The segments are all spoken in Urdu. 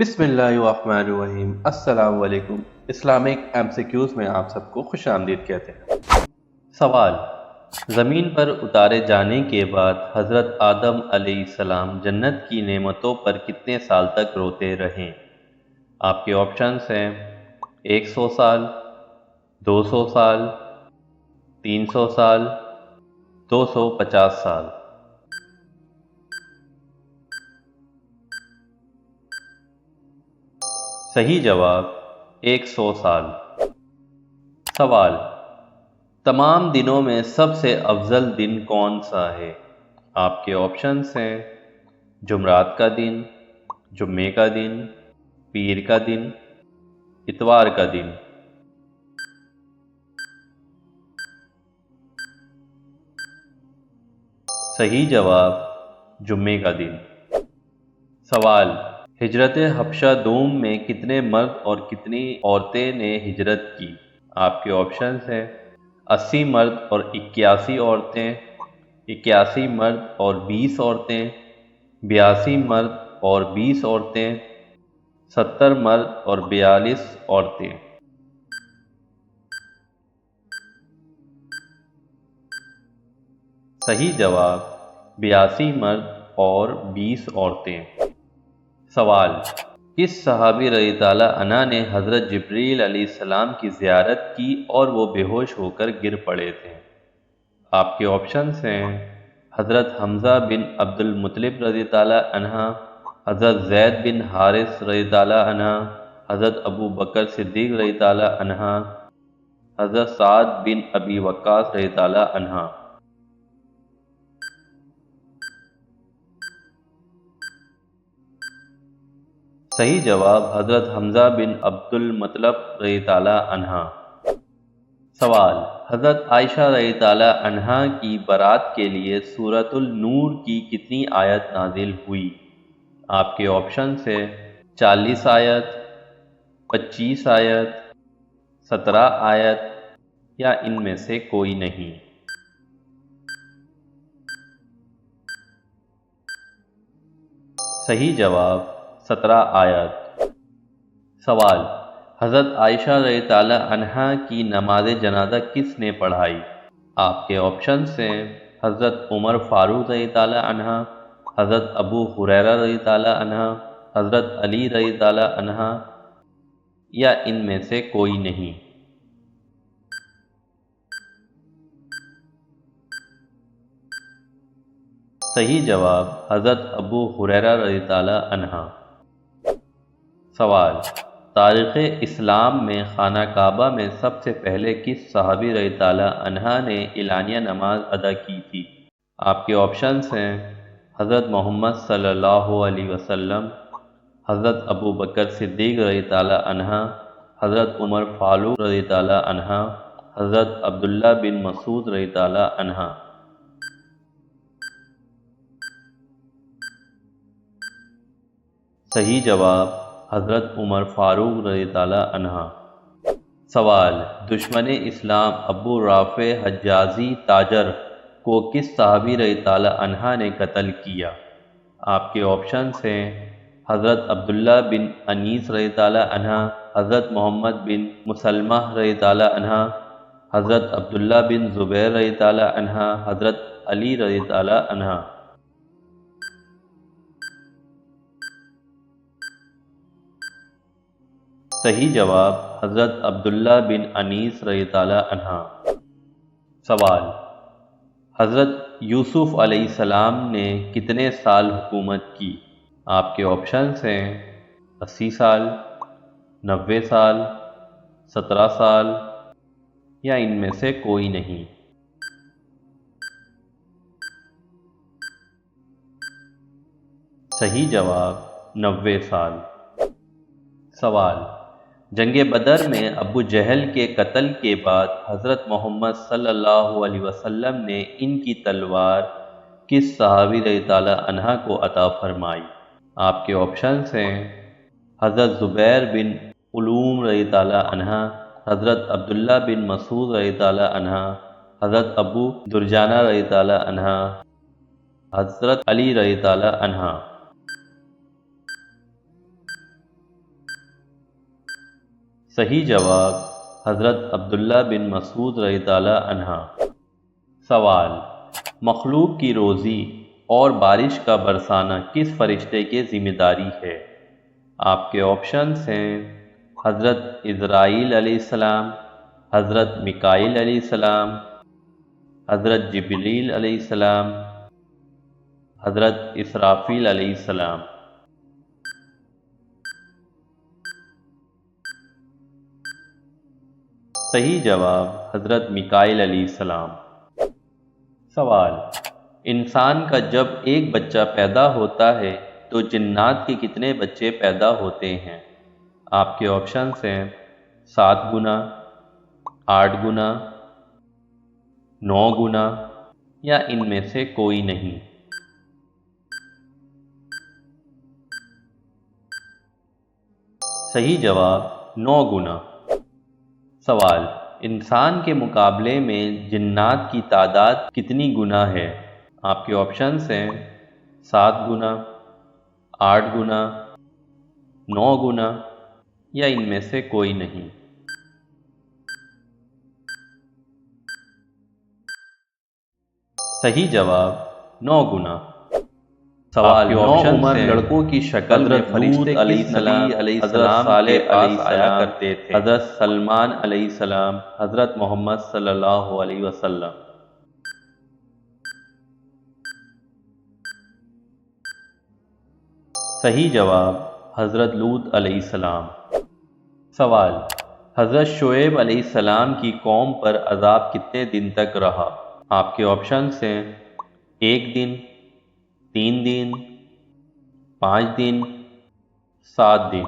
بسم اللہ الرحمن الرحیم۔ السلام علیکم۔ اسلامک MCQs میں آپ سب کو خوش آمدید کہتے ہیں۔ سوال: زمین پر اتارے جانے کے بعد حضرت آدم علیہ السلام جنت کی نعمتوں پر کتنے سال تک روتے رہے؟ آپ کے آپشنز ہیں 100 سال، 200 سال، 300 سال، 250 سال۔ صحیح جواب 100 سال۔ سوال: تمام دنوں میں سب سے افضل دن کون سا ہے؟ آپ کے آپشنز ہیں جمعرات کا دن، جمعے کا دن، پیر کا دن، اتوار کا دن۔ صحیح جواب جمعے کا دن۔ سوال: ہجرت حبشہ دوم میں کتنے مرد اور کتنی عورتیں نے ہجرت کی؟ آپ کے آپشنز ہیں 80 مرد اور 81 عورتیں، 81 مرد اور 20 عورتیں، 82 مرد اور 20 عورتیں، 70 مرد اور 42 عورتیں۔ صحیح جواب 82 مرد اور 20 عورتیں۔ سوال: کس صحابی رضی اللہ عنہ نے حضرت جبریل علیہ السلام کی زیارت کی اور وہ بے ہوش ہو کر گر پڑے تھے؟ آپ کے آپشنز ہیں حضرت حمزہ بن عبد المطلب رضی اللہ عنہ، حضرت زید بن حارث رضی اللہ عنہ، حضرت ابو بکر صدیق رضی اللہ عنہ، حضرت سعد بن ابی وقاص رضی اللہ عنہ۔ صحیح جواب حضرت حمزہ بن عبد المطلب رضی اللہ عنہ۔ سوال: حضرت عائشہ رضی اللہ عنہا کی برات کے لیے سورۃ النور کی کتنی آیت نازل ہوئی؟ آپ کے آپشنز ہیں 40 آیت، 25 آیت، 17 آیت یا ان میں سے کوئی نہیں۔ صحیح جواب 17 آیت۔ سوال: حضرت عائشہ رضی اللہ عنہا کی نماز جنازہ کس نے پڑھائی؟ آپ کے آپشنز ہیں حضرت عمر فاروق رضی اللہ عنہ، حضرت ابو ہریرہ رضی اللہ عنہ، حضرت علی رضی اللہ عنہ یا ان میں سے کوئی نہیں۔ صحیح جواب حضرت ابو ہریرہ رضی اللہ عنہ۔ سوال: تاریخ اسلام میں خانہ کعبہ میں سب سے پہلے کس صحابی رضی اللہ عنہ نے اعلانیہ نماز ادا کی تھی؟ آپ کے آپشنز ہیں حضرت محمد صلی اللہ علیہ وسلم، حضرت ابو بکر صدیق رضی اللہ عنہ، حضرت عمر فاروق رضی اللہ عنہ، حضرت عبداللہ بن مسعود رضی اللہ عنہ۔ صحیح جواب حضرت عمر فاروق رضی اللہ عنہ۔ سوال: دشمن اسلام ابو رافع حجازی تاجر کو کس صحابی رضی اللہ عنہ نے قتل کیا؟ آپ کے آپشنز ہیں حضرت عبداللہ بن انیس رضی اللہ عنہ، حضرت محمد بن مسلمہ رضی اللہ عنہ، حضرت عبداللہ بن زبیر رضی اللہ عنہ، حضرت علی رضی اللہ عنہ۔ صحیح جواب حضرت عبداللہ بن انیس رضی اللہ عنہ۔ سوال: حضرت یوسف علیہ السلام نے کتنے سال حکومت کی؟ آپ کے آپشنز ہیں 80 سال، 90 سال، 17 سال یا ان میں سے کوئی نہیں۔ صحیح جواب 90 سال۔ سوال: جنگ بدر میں ابو جہل کے قتل کے بعد حضرت محمد صلی اللہ علیہ وسلم نے ان کی تلوار کس صحابی رضی اللہ عنہ کو عطا فرمائی؟ آپ کے آپشنز ہیں حضرت زبیر بن علوم رضی اللہ عنہ، حضرت عبداللہ بن مسعود رضی اللہ عنہ، حضرت ابو درجانہ رضی اللہ عنہ، حضرت علی رضی اللہ عنہ۔ صحیح جواب حضرت عبداللہ بن مسعود رضی اللہ عنہ۔ سوال، مخلوق کی روزی اور بارش کا برسانا کس فرشتے کی ذمہ داری ہے؟ آپ کے آپشنز ہیں حضرت عزرائیل علیہ السلام، حضرت میکائیل علیہ السلام، حضرت جبریل علیہ السلام، حضرت اسرافیل علیہ السلام۔ صحیح جواب حضرت میکائیل علیہ السلام۔ سوال، انسان کا جب ایک بچہ پیدا ہوتا ہے تو جنات کے کتنے بچے پیدا ہوتے ہیں؟ آپ کے آپشنز ہیں 7 گنا، 8 گنا، 9 گنا یا ان میں سے کوئی نہیں۔ صحیح جواب 9 گنا۔ سوال، انسان کے مقابلے میں جنات کی تعداد کتنی گنا ہے؟ آپ کے آپشنز ہیں 7 گنا، 8 گنا، 9 گنا یا ان میں سے کوئی نہیں۔ صحیح جواب 9 گنا۔ سوال، 9 عمر لڑکوں کی شکل میں فرشتے علیہ السلام کے پاس آیا کرتے تھے؟ حضرت سلمان علیہ السلام، حضرت محمد صلی اللہ علیہ وسلم۔ صحیح جواب حضرت لوط علیہ السلام۔ سوال، حضرت شعیب علیہ السلام کی قوم پر عذاب کتنے دن تک رہا؟ آپ کے آپشنز ہیں 1 دن، 3 دن، 5 دن، 7 دن۔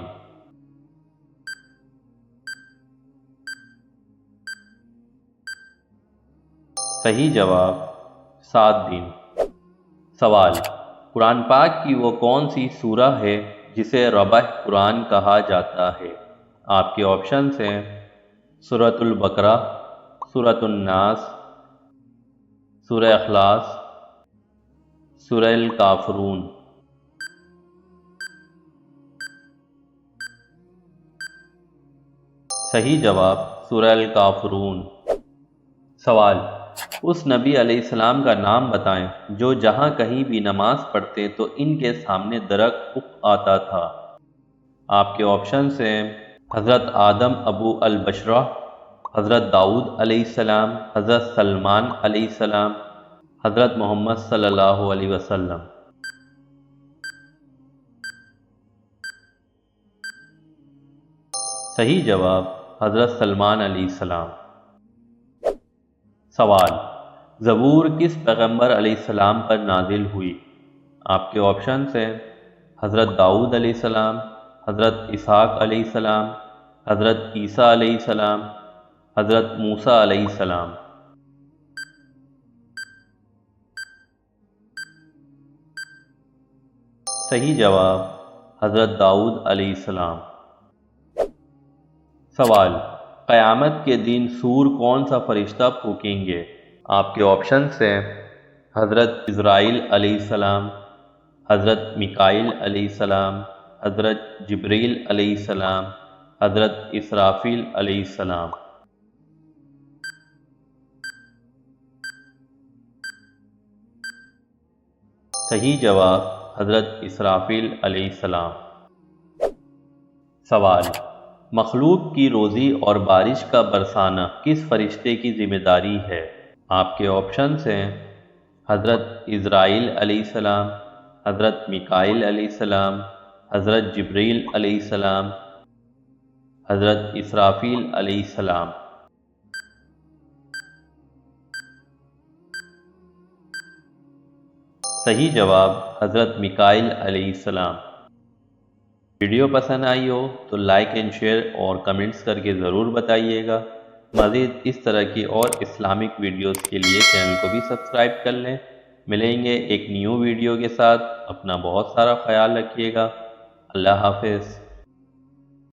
صحیح جواب 7 دن۔ سوال، قرآن پاک کی وہ کون سی سورہ ہے جسے ربع قرآن کہا جاتا ہے؟ آپ کے آپشنز ہیں سورۃ البقرہ، سورۃ الناس، سورہ اخلاص، سورہ الکافرون۔ صحیح جواب سورہ الکافرون۔ سوال، اس نبی علیہ السلام کا نام بتائیں جو جہاں کہیں بھی نماز پڑھتے تو ان کے سامنے درخت اگ آتا تھا؟ آپ کے آپشنز ہیں حضرت آدم ابو البشرہ، حضرت داؤد علیہ السلام، حضرت سلمان علیہ السلام، حضرت محمد صلی اللہ علیہ وسلم۔ صحیح جواب حضرت سلمان علیہ السلام۔ سوال، زبور کس پیغمبر علیہ السلام پر نازل ہوئی؟ آپ کے آپشنز ہیں حضرت داؤد علیہ السلام، حضرت اسحاق علیہ السلام، حضرت عیسیٰ علیہ السلام، حضرت موسیٰ علیہ السلام۔ صحیح جواب حضرت داؤد علیہ السلام۔ سوال، قیامت کے دن سور کون سا فرشتہ پھونکیں گے؟ آپ کے آپشنز ہیں حضرت عزرائیل علیہ السلام، حضرت میکائیل علیہ السلام، حضرت جبریل علیہ السلام، حضرت اسرافیل علیہ السلام۔ صحیح جواب حضرت اسرافیل علیہ السلام۔ سوال، مخلوق کی روزی اور بارش کا برسانا کس فرشتے کی ذمہ داری ہے؟ آپ کے آپشنز ہیں حضرت عزرائیل علیہ السلام، حضرت میکائیل علیہ السلام، حضرت جبریل علیہ السلام، حضرت اسرافیل علیہ السلام۔ صحیح جواب حضرت میکائیل علیہ السلام۔ ویڈیو پسند آئی ہو تو لائک اینڈ شیئر اور کمنٹس کر کے ضرور بتائیے گا۔ مزید اس طرح کی اور اسلامک ویڈیوز کے لیے چینل کو بھی سبسکرائب کر لیں۔ ملیں گے ایک نیو ویڈیو کے ساتھ۔ اپنا بہت سارا خیال رکھیے گا۔ اللہ حافظ۔